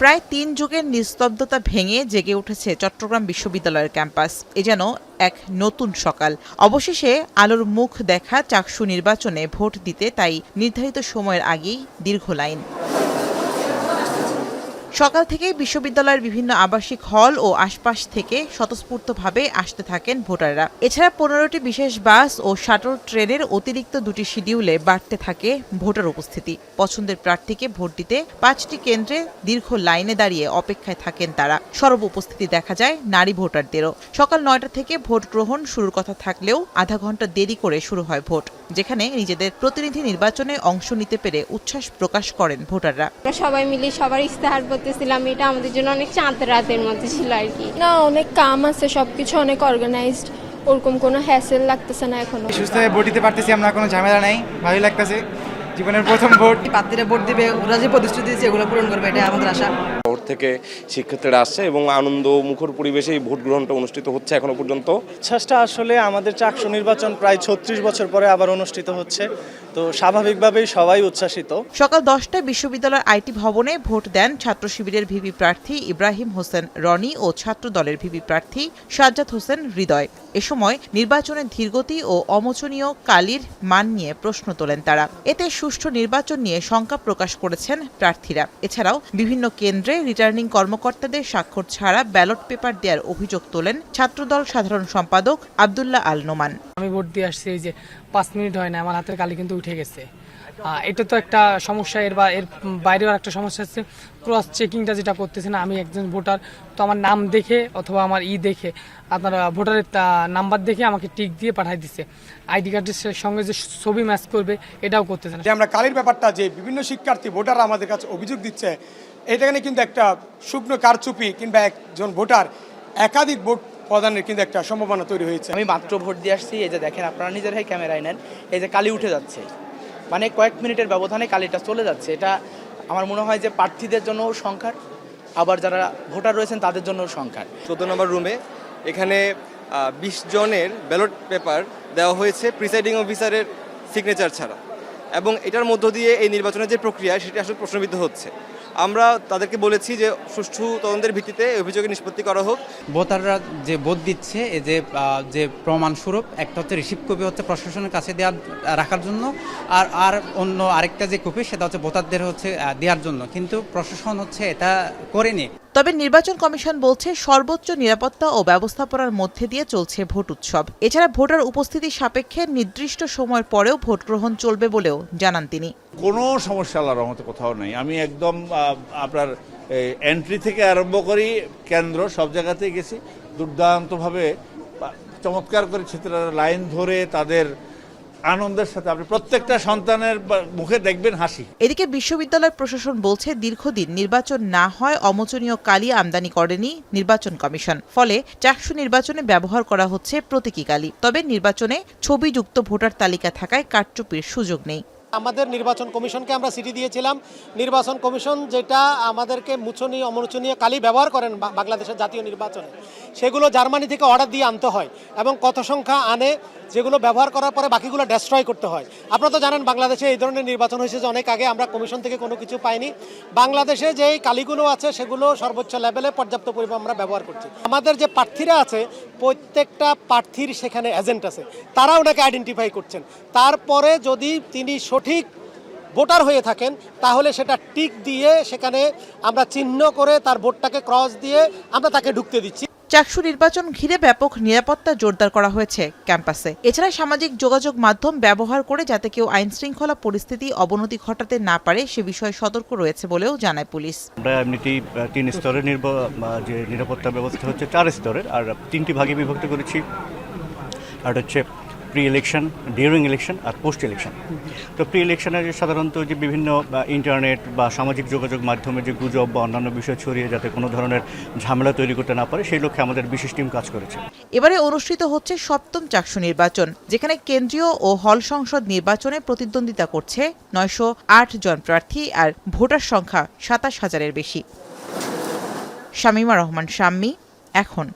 প্রায় ৩ যুগের নিস্তব্ধতা ভেঙে জেগে উঠেছে চট্টগ্রাম বিশ্ববিদ্যালয়ের ক্যাম্পাস। এ যেন এক নতুন সকাল। অবশেষে আলোর মুখ দেখা চাকসু নির্বাচনে ভোট দিতে তাই নির্ধারিত সময়ের আগেই দীর্ঘ লাইন। সকাল থেকেই বিশ্ববিদ্যালয়ের বিভিন্ন আবাসিক হল ও আশপাশ থেকে স্বতঃস্ফূর্তভাবে আসতে থাকেন ভোটাররা। এছাড়া ১৫টি বিশেষ বাস ও শাটল ট্রেনের অতিরিক্ত ২টি শিডিউলে বাড়তে থাকে ভোটার উপস্থিতি। পছন্দের প্রার্থীকে ভোট দিতে ৫টি কেন্দ্রে দীর্ঘ লাইনে দাঁড়িয়ে অপেক্ষায় থাকেন তারা। সরব উপস্থিতি দেখা যায় নারী ভোটারদেরও। সকাল ৯টা থেকে ভোট গ্রহণ শুরুর কথা থাকলেও আধা ঘন্টা দেরি করে শুরু হয় ভোট, যেখানে নিজেদের প্রতিনিধি নির্বাচনে অংশ নিতে পেরে উচ্ছ্বাস প্রকাশ করেন ভোটাররা। সবাই মিলে সবার ইস্তেহার করতেছিলাম, এটা আমাদের জন্য অনেক চাঁদ রাতের মধ্যে ছিল আর কি। না, অনেক কাম আছে, সবকিছু অনেক অর্গানাইজড, ওরকম কোনো হ্যাসেল লাগতেছে না। এখনো সুস্থভাবে ভোট দিতে পারতেছি আমরা, কোনো ঝামেলা নাই, ভালোই লাগতেছে। জীবনের প্রথম ভোট। প্রার্থীরা ভোট দিবে, ওরা যে প্রতিশ্রুতি দিয়েছে এগুলো পূরণ করবে, এটা আমাদের আশা। ভোট থেকে শিক্ষার্থীরা আসছে এবং আনন্দ মুখর পরিবেশে এই ভোট গ্রহণটা অনুষ্ঠিত হচ্ছে এখনো পর্যন্ত। ইচ্ছাসটা আসলে আমাদের চাকসু নির্বাচন প্রায় ৩৬ বছর পরে আবার অনুষ্ঠিত হচ্ছে, তো স্বাভাবিকভাবেই সবাই উচ্ছ্বাসিত। সকাল 10টায় বিশ্ববিদ্যালয়ের আইটি ভবনে ভোট দেন ছাত্র শিবিরের ভিপি প্রার্থী ইব্রাহিম হোসেন রনি ও ছাত্র দলের ভিপি প্রার্থী সাজ্জাদ হোসেন হৃদয়। এ সময় নির্বাচনের ধীরগতি ও অমোচনীয় কালির মান নিয়ে প্রশ্ন তোলেন তারা। এতে সুষ্ঠু নির্বাচন নিয়ে শঙ্কা প্রকাশ করেছেন প্রার্থীরা। এছাড়াও বিভিন্ন কেন্দ্রে রিটার্নিং কর্মকর্তাদের স্বাক্ষর ছাড়া ব্যালট পেপার দেওয়ার অভিযোগ তোলেন ছাত্রদল সাধারণ সম্পাদক আব্দুল্লাহ আল নোমান। আমি ভোট দিয়ে আসছি, এই যে 5 মিনিট হয় না আমার হাতের কালি কিন্তু উঠে গেছে। এটা তো একটা সমস্যা। এর বাইরেও একটা সমস্যা হচ্ছে ক্রস চেকিংটা যেটা করতেছে না। আমি একজন ভোটার, তো আমার নাম দেখে অথবা আমার দেখে আপনারা ভোটারের নাম্বার দেখে আমাকে টিক দিয়ে পাঠাই দিচ্ছে। আইডি কার্ডের সঙ্গে যে ছবি ম্যাচ করবে এটাও করতেছে না। যে আমরা কালির ব্যাপারটা যে বিভিন্ন শিক্ষার্থী ভোটাররা আমাদের কাছে অভিযোগ দিচ্ছে, এটাখানে কিন্তু একটা শুকনো কারচুপি কিংবা একজন ভোটার একাধিক ভোট প্রদানের কিন্তু একটা সম্ভাবনা তৈরি হয়েছে। আমি মাত্র ভোট দিয়ে আসছি, এই যে দেখেন আপনারা নিজেরাই ক্যামেরায় নেন, এই যে কালি উঠে যাচ্ছে, মানে কয়েক মিনিটের ব্যবধানে কালিটা চলে যাচ্ছে। এটা আমার মনে হয় যে প্রার্থীদের জন্য সংখ্যার, আবার যারা ভোটার রয়েছেন তাদের জন্য সংখ্যার। 14 নম্বর রুমে এখানে 20 জনের ব্যালট পেপার দেওয়া হয়েছে প্রিসাইডিং অফিসারের সিগনেচার ছাড়া, এবং এটার মধ্য দিয়ে এই নির্বাচনের যে প্রক্রিয়া সেটি আসলে প্রশ্নবিদ্ধ হচ্ছে। আমরা তাদেরকে বলেছি যে সুষ্ঠু তদন্তের ভিত্তিতে অভিযোগের নিষ্পত্তি করা হোক। ভোটাররা যে ভোট দিচ্ছে, এই যে প্রমাণস্বরূপ একটা হচ্ছে রিসিভ কপি হচ্ছে প্রশাসনের কাছে রাখার জন্য, আর অন্য আরেকটা যে কপি সেটা হচ্ছে ভোটারদের হচ্ছে দেওয়ার জন্য, কিন্তু প্রশাসন হচ্ছে এটা করেনি। তবে নির্বাচন কমিশন বলছে সর্বোচ্চ নিরাপত্তা ও ব্যবস্থাপনার মধ্যে দিয়ে চলছে ভোট উৎসব। এছাড়া ভোটার উপস্থিতি সাপেক্ষে নির্দিষ্ট সময়ের পরেও ভোট গ্রহণ চলবে বলেও জানান তিনি। কোনো সমস্যা আল্লাহর রহমতে কোথাও নেই। আমি একদম আপনার এন্ট্রি থেকে আরম্ভ করি কেন্দ্র সব জায়গাতেই গেছি, দুর্দান্তভাবে চমৎকার করে ছেলেরা লাইন ধরে তাদের আনন্দের সাথে আপনি প্রত্যেকটা সন্তানের মুখে দেখবেন হাসি। এদিকে বিশ্ববিদ্যালয় প্রশাসন বলছে দীর্ঘদিন নির্বাচন না হয় অমোচনীয় কালি আমদানি করেনি নির্বাচন কমিশন। ফলে চাকসু নির্বাচনে ব্যবহার করা হচ্ছে প্রতীকী কালি। তবে নির্বাচনে ছবিযুক্ত ভোটার তালিকা থাকায় কারচুপির সুযোগ নেই। আমাদের নির্বাচন কমিশনকে আমরা চিঠি দিয়েছিলাম। নির্বাচন কমিশন যেটা আমাদেরকে মুছনীয় অমোচনীয় কালি ব্যবহার করেন বাংলাদেশের জাতীয় নির্বাচনে, সেগুলো জার্মানি থেকে অর্ডার দিয়ে আনতে হয় এবং কত সংখ্যা আনে, যেগুলো ব্যবহার করার পরে বাকিগুলো ডেস্ট্রয় করতে হয়। আপনারা তো জানেন বাংলাদেশে এই ধরনের নির্বাচন হয়েছে যে অনেক আগে, আমরা কমিশন থেকে কোনো কিছু পাইনি। বাংলাদেশে যেই কালিগুলো আছে সেগুলো সর্বোচ্চ লেভেলে পর্যাপ্ত পরিমাণ আমরা ব্যবহার করছি। আমাদের যে প্রার্থীরা আছে প্রত্যেকটা প্রার্থীর সেখানে এজেন্ট আছে, তারা ওনাকে আইডেন্টিফাই করছেন। তারপরে যদি তিনি সঠিক ভোটার হয়ে থাকেন তাহলে সেটা টিক দিয়ে সেখানে আমরা চিহ্ন করে তার ভোটটাকে ক্রস দিয়ে আমরা তাকে ঢুকতে দিচ্ছি। চাকসু নির্বাচন ঘিরে ব্যাপক নিরাপত্তা জোরদার করা হয়েছে ক্যাম্পাসে। এছাড়া সামাজিক যোগাযোগ মাধ্যম ব্যবহার করে যাতে কেউ আইন শৃঙ্খলা পরিস্থিতি অবনতি ঘটাতে না পারে সে বিষয়ে সতর্ক রয়েছে বলেও জানায় পুলিশ। আমরা এমনিতেই 3 স্তরের যে নিরাপত্তা ব্যবস্থা হচ্ছে 4 স্তরের, আর 3টি ভাগে বিভক্ত করেছি। আর হচ্ছে প্রি ইলেকশন, ডিউরিং ইলেকশন আর পোস্ট ইলেকশন। তো প্রি ইলেকশনে সাধারণত যে বিভিন্ন ইন্টারনেট বা সামাজিক যোগাযোগ মাধ্যমে যে গুজব বা অন্যান্য বিষয় ছড়িয়ে যাতে কোনো ধরনের ঝামেলা তৈরি করতে না পারে সেই লক্ষ্যে আমাদের বিশেষ টিম কাজ করেছে। এবারে অনুষ্ঠিত হচ্ছে 7ম চাকসু নির্বাচন, যেখানে কেন্দ্রীয় ও হল সংসদ নির্বাচনে প্রতিদ্বন্দ্বিতা করছে 908 জন প্রার্থী আর ভোটার সংখ্যা 27,000-এর বেশি। শামীমা রহমান শাম্মী, এখন।